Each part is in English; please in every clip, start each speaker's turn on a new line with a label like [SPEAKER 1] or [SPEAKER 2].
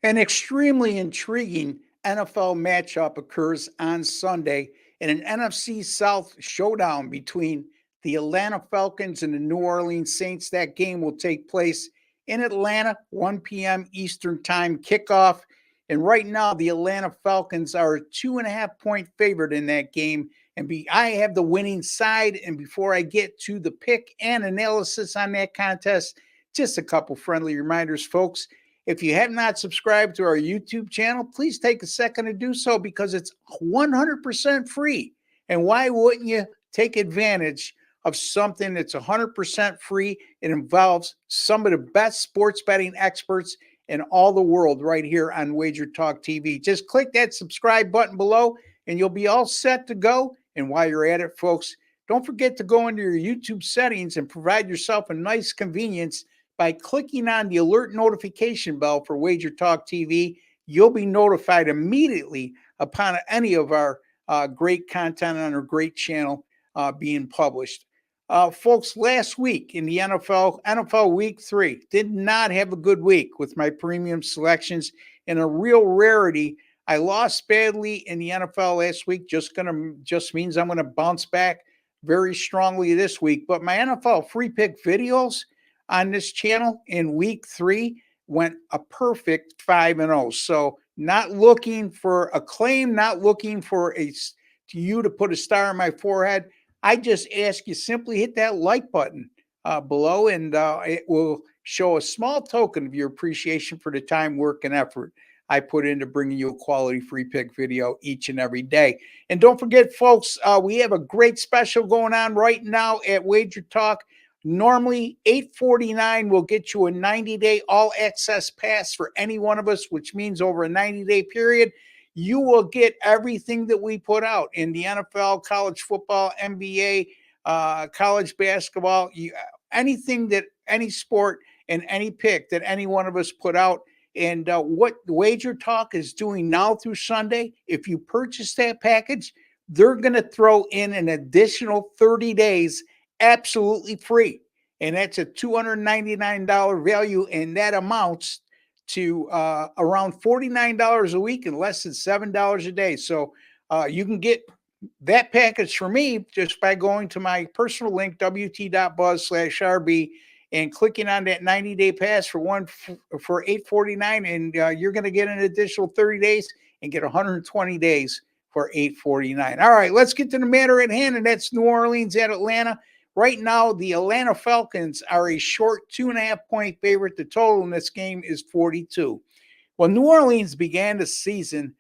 [SPEAKER 1] An extremely intriguing NFL matchup occurs on Sunday in an NFC South showdown between the Atlanta Falcons and the New Orleans Saints. That game will take place in Atlanta, 1 p.m. Eastern Time kickoff. And right now, the Atlanta Falcons are a 2.5 point favorite in that game. I have the winning side. And before I get to the pick and analysis on that contest, just a couple friendly reminders, folks. If you have not subscribed to our YouTube channel, please take a second to do so because it's 100% free. And why wouldn't you take advantage of something that's 100% free? It involves some of the best sports betting experts in all the world right here on Wager Talk TV. Just click that subscribe button below and you'll be all set to go. And while you're at it, folks, don't forget to go into your YouTube settings and provide yourself a nice convenience by clicking on the alert notification bell for Wager Talk TV. You'll be notified immediately upon any of our great content on our great channel being published. Folks, last week in the NFL Week 3, did not have a good week with my premium selections. And a real rarity, I lost badly in the NFL last week. Just means I'm gonna bounce back very strongly this week. But my NFL free pick videos on this channel in week 3 went a perfect 5-0. So not looking for acclaim, not looking for you to put a star on my forehead. I just ask you simply hit that like button below, and it will show a small token of your appreciation for the time, work, and effort I put into bringing you a quality free pick video each and every day. And don't forget, folks, we have a great special going on right now at Wager Talk. Normally, $849 will get you a 90-day all-access pass for any one of us, which means over a 90-day period, you will get everything that we put out in the NFL, college football, NBA, college basketball, anything that any sport and any pick that any one of us put out. And what Wager Talk is doing now through Sunday, if you purchase that package, they're going to throw in an additional 30 days absolutely free. And that's a $299 value, and that amounts to around $49 a week and less than $7 a day. So you can get that package for me just by going to my personal link, wt.buzz/RB, and clicking on that 90-day pass for $849, and you're going to get an additional 30 days and get 120 days for $849. All right, let's get to the matter at hand, and that's New Orleans at Atlanta. Right now, the Atlanta Falcons are a short 2.5 point favorite. The total in this game is 42. Well, New Orleans began the season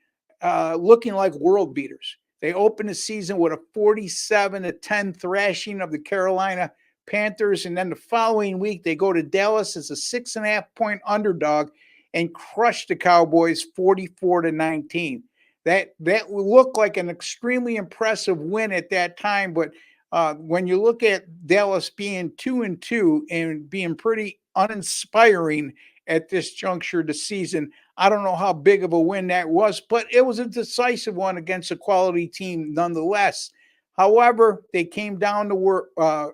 [SPEAKER 1] looking like world beaters. They opened the season with a 47-10 thrashing of the Carolina Panthers, and then the following week they go to Dallas as a 6.5 point underdog and crush the Cowboys 44-19. That looked like an extremely impressive win at that time, but when you look at Dallas being 2-2 and being pretty uninspiring at this juncture of the season, I don't know how big of a win that was, but it was a decisive one against a quality team nonetheless. However, they came down to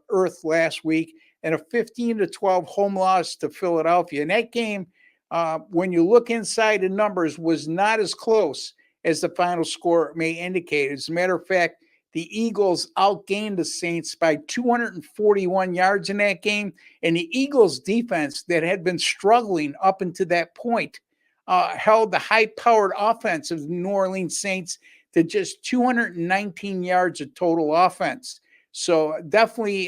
[SPEAKER 1] earth last week in a 15-12 home loss to Philadelphia. And that game, when you look inside the numbers, was not as close as the final score may indicate. As a matter of fact, the Eagles outgained the Saints by 241 yards in that game. And the Eagles defense that had been struggling up until that point held the high-powered offense of the New Orleans Saints to just 219 yards of total offense. So definitely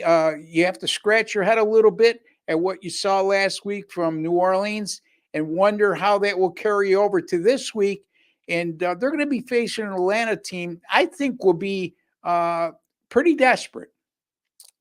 [SPEAKER 1] you have to scratch your head a little bit at what you saw last week from New Orleans and wonder how that will carry over to this week. And they're going to be facing an Atlanta team I think will be pretty desperate.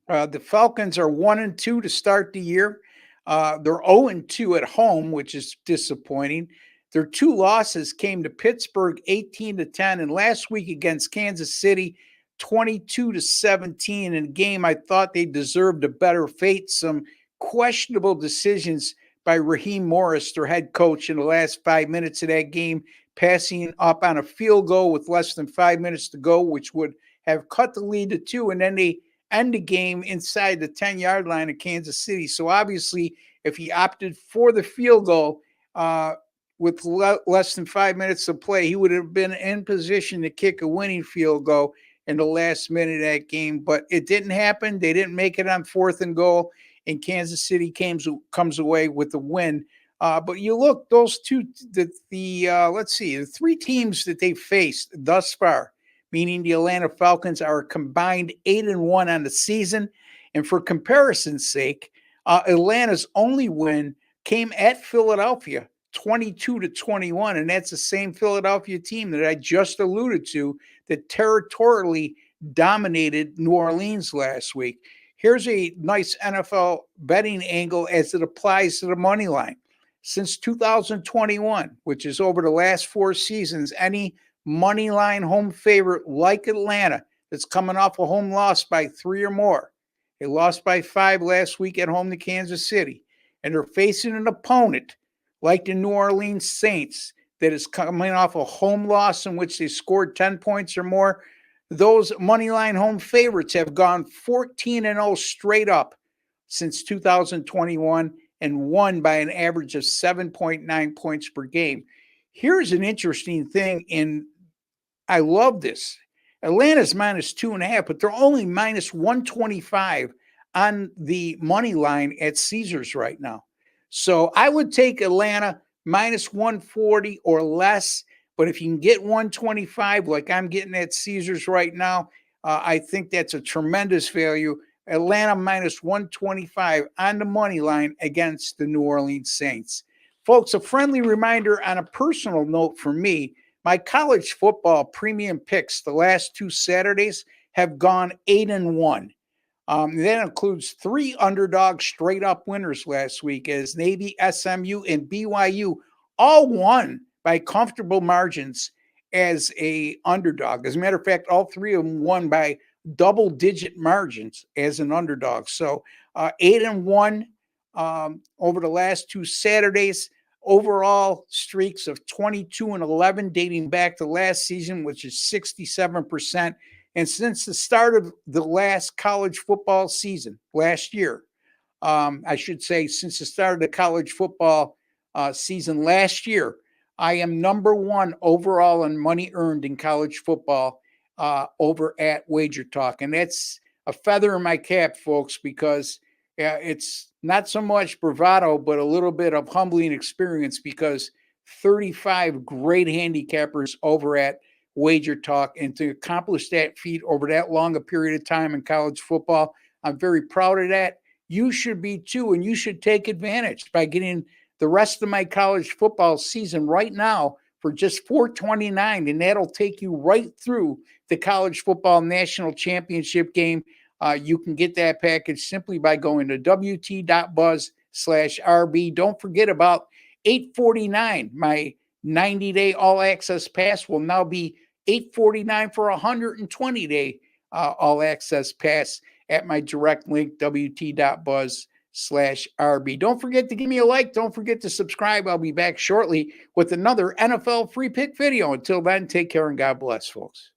[SPEAKER 1] The Falcons are 1-2 to start the year. They're 0-2 at home, which is disappointing. Their 2 losses came to Pittsburgh 18-10, and last week against Kansas City 22-17 in a game I thought they deserved a better fate. Some questionable decisions by Raheem Morris, their head coach, in the last 5 minutes of that game, passing up on a field goal with less than 5 minutes to go, which would have cut the lead to 2, and then they end the game inside the 10-yard line of Kansas City. So obviously, if he opted for the field goal, with less than 5 minutes to play, he would have been in position to kick a winning field goal in the last minute of that game, but it didn't happen. They didn't make it on 4th and goal, and Kansas City comes away with the win. But you look, those two, let's see, the three teams that they faced thus far, meaning the Atlanta Falcons, are a combined 8-1 on the season. And for comparison's sake, Atlanta's only win came at Philadelphia, 22-21, and that's the same Philadelphia team that I just alluded to that territorially dominated New Orleans last week. Here's a nice NFL betting angle as it applies to the money line. Since 2021, which is over the last 4 seasons, any money line home favorite like Atlanta that's coming off a home loss by 3 or more. They lost by 5 last week at home to Kansas City, and they're facing an opponent like the New Orleans Saints that is coming off a home loss in which they scored 10 points or more. Those moneyline home favorites have gone 14-0 straight up since 2021 and won by an average of 7.9 points per game. Here's an interesting thing, and I love this. Atlanta's -2.5, but they're only -125 on the money line at Caesars right now. So I would take Atlanta -140 or less. But if you can get 125, like I'm getting at Caesars right now, I think that's a tremendous value. Atlanta -125 on the money line against the New Orleans Saints. Folks, a friendly reminder on a personal note for me, my college football premium picks the last 2 Saturdays have gone 8-1. That includes 3 underdog straight-up winners last week as Navy, SMU, and BYU all won by comfortable margins as a underdog. As a matter of fact, all 3 of them won by double-digit margins as an underdog. So 8-1 over the last 2 Saturdays. Overall streaks of 22-11 dating back to last season, which is 67%. And since the start of the last college football season last year, I should say since the start of the college football season last year, I am number 1 overall in money earned in college football over at Wager Talk. And that's a feather in my cap, folks, because it's not so much bravado, but a little bit of humbling experience because 35 great handicappers over at Wager Talk. And to accomplish that feat over that long a period of time in college football, I'm very proud of that. You should be too, and you should take advantage by getting the rest of my college football season right now for just $4.29, and that'll take you right through the college football national championship game. You can get that package simply by going to wt.buzz/RB. Don't forget about $8.49. My 90-day all-access pass will now be $8.49 for a 120-day all-access pass at my direct link, wt.buzz/RB. Don't forget to give me a like. Don't forget to subscribe. I'll be back shortly with another NFL free pick video. Until then, take care and God bless, folks.